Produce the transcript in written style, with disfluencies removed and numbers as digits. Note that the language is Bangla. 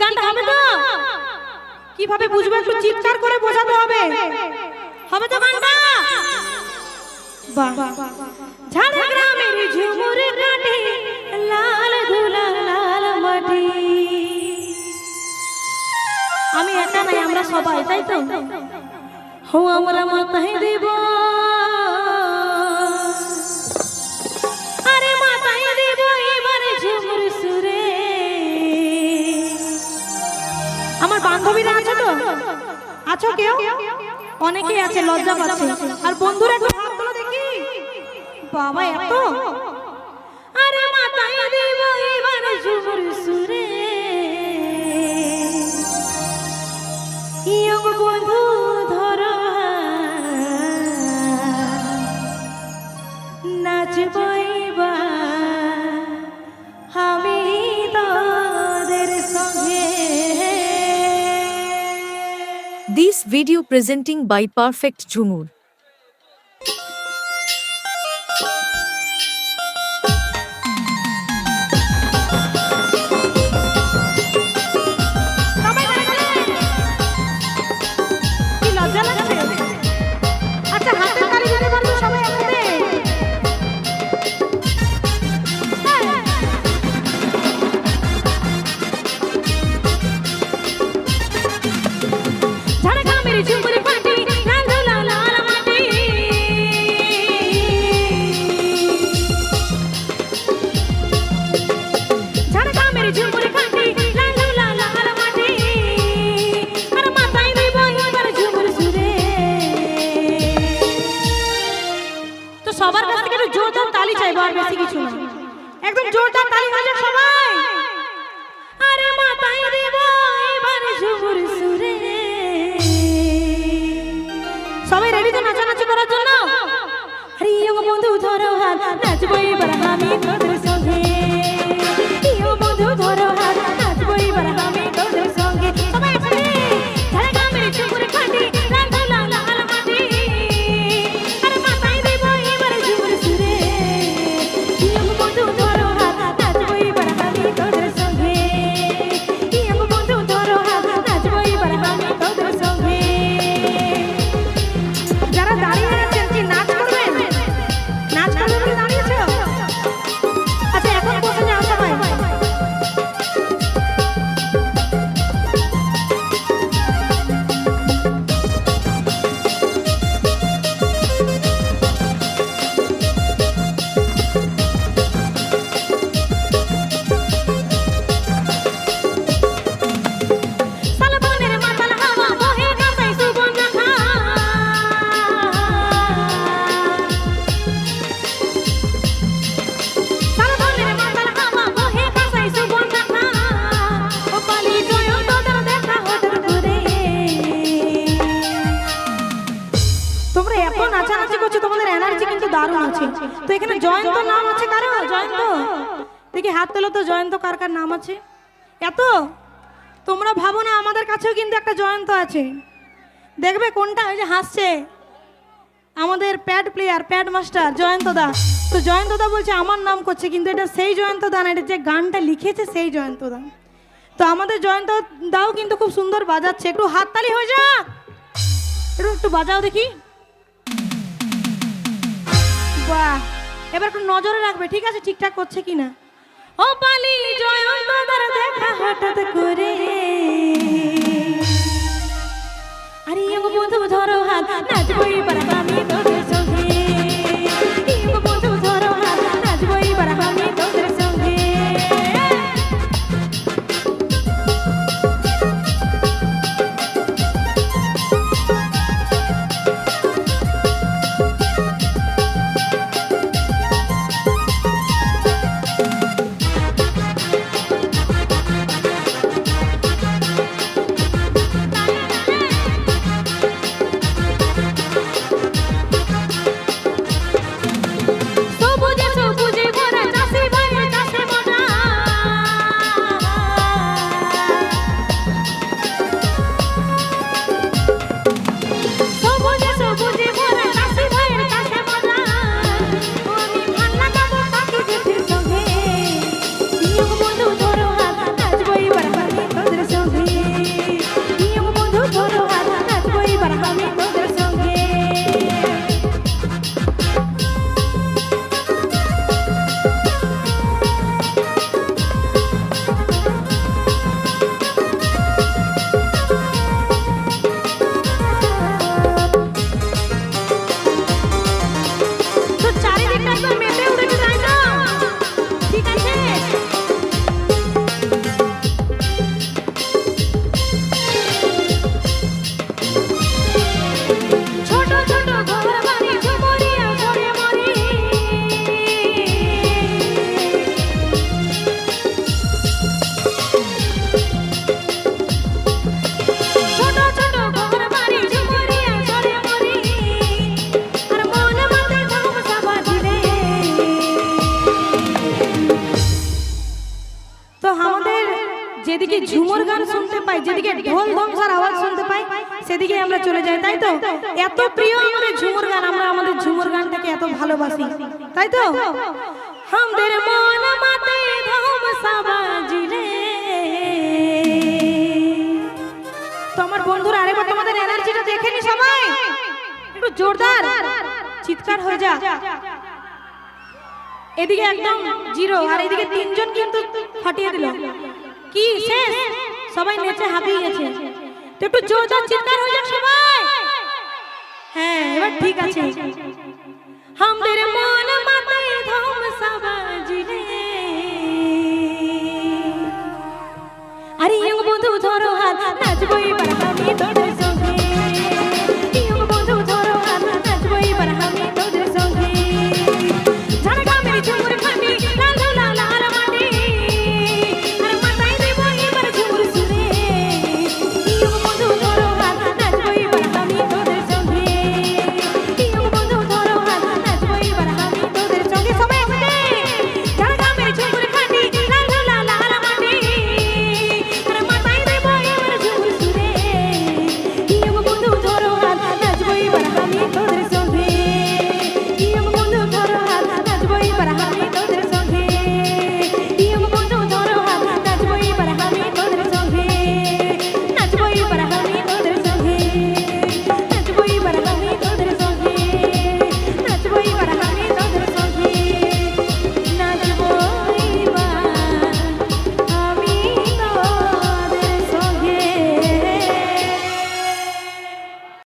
গানটা হবে তো? কিভাবে বুঝবো একটু চিৎকার করে বোঝাতে হবে। হবে তো গানটা? বাহ, ঝাড়গ্রামের ঝুমুর কাটে লাল ধুলা লাল মাটি। আমি একা নাই, আমরা সবাই, তাই তো? হো আমরা মাথায় দেব, আরে মাথায় দেব এবারে ঝুমুর সুরে। আমার বান্ধবীরা আছে তো? আছো কেউ? অনেকেই আছে, লজ্জা পাচ্ছে। আর বন্ধুরা একটু হাত তোলো দেখি। বাবা এত! আরে মাথায় দেব এবারে ঝুমুর সুরে। ইয়ং বন্ধু ধরো নাচবো এবার আমি তোদের সঙ্গে। This video presenting by Perfect Jhumur. কি লজ্জা লাগছে? আচ্ছা হাতে তালি দিতে পারবো সবাই একসাথে? ঝাড়গ্রামের ঝুমুর কাটে লাল ধুলা লাল মাটি। ঝাড়গ্রামের ঝুমুর কাটে লাল ধুলা লাল মাটি। আর মাথায় দেব এবার ঝুমুর সুরে। তো সবার কাছ থেকে একটু জোরদার তালি চাইবো, আর বেশি কিছু না। একদম জোরদার তালি হয়ে যাক সবাই। আরে মাথায় দেব এবার ঝুমুর সুরে। সবাই রেডি তো নাচানাচি করার জন্য? আরে ইয়ো বন্ধু ধরো হাত নাচবো এবার আমি তোদের সঙ্গে। ইয়ো বন্ধু ধরো হাত নাচবো এবার আমি তোদের সঙ্গে। সবাই একসাথে। ঝাড়গ্রামের ঝুমুর কাটে লাল ধুলা লাল মাটি। আরে মাথায় দেব এবার ঝুমুর সুরে। ইয়ো বন্ধু ধরো হাত নাচবো এবার আমি তোদের সঙ্গে। ইয়ো বন্ধু ধরো হাত নাচবো এবার আমি তোদের সঙ্গে। যারা দাঁড়িয়ে আছেন কি নাচ করবেন? নাচ করবেন বলে দাঁড়িয়েছো? আচ্ছা এখন বসে যাও সবাই। সালবনের মাতাল হাওয়া বহে কাঁসাই সুবর্ণা ঘাট। সালবনের মাতাল হাওয়া বহে কাঁসাই সুবর্ণা ঘাট। ও পালি জয়ন তোদের দেখা হঠাৎ করে। তোমরা এত নাচানাচি করছো, তোমাদের এনার্জি কিন্তু দারুণ আছে। তো এখানে জয়ন্ত নাম আছে কারো? জয়ন্ত দেখি হাত তোলো তো। জয়ন্ত কার কার নাম আছে? এত তোমরা ভাবো না, আমাদের কাছেও কিন্তু একটা জয়ন্ত আছে। দেখবে কোনটা? ওই যে হাসছে, আমাদের pad player, pad master Jayanta da. তো জয়ন্ত দা বলছে আমার নাম করছে, কিন্তু এটা সেই জয়ন্ত দা না, এটা যে গানটা লিখেছে সেই জয়ন্ত দা। তো আমাদের জয়ন্ত দাও কিন্তু খুব সুন্দর বাজাচ্ছে। একটু হাততালি হয়ে যাক, একটু বাজাও দেখি। বাহ, এবার একটু নজরে রাখবে, ঠিক আছে ঠিকঠাক করছে কিনা। ও পালি জয়ন্ত দার দেখা হঠাৎ করে। আরে ইয়ো বন্ধু ধরো হাত নাচবো এবার আমি তোদের সঙ্গে। ইয়ো বন্ধু ধরো হাত নাচবো এবার আমি তোদের সঙ্গে। যেদিকে ঝুমুর গান শুনতে পাই, যেদিকে ঢোল ধ্বংসার আওয়াজ শুনতে পাই, সেদিকে আমরা চলে যাই, তাই তো? এত প্রিয় আমাদের ঝুমুর গান, আমরা আমাদের ঝুমুর গানটাকে এত ভালোবাসি, তাই তো? আমাদের মন মাতে ধমসা বাজিলে। তো আমার বন্ধুরা, আরেকবার তোমাদের এনার্জিটা দেখে নি সবাই, একটু জোরদার চিৎকার হয়ে যা। এদিকে একদম জিরো, আর এদিকে তিনজন কিন্তু ফাটিয়ে দিল। কি শেষ? সবাই নেচে হাঁপিয়ে গেছে। তো একটু জোরদার চিৎকার হয়ে যাক সবাই। হ্যাঁ, এবার ঠিক আছে। আমাদের মন মাতে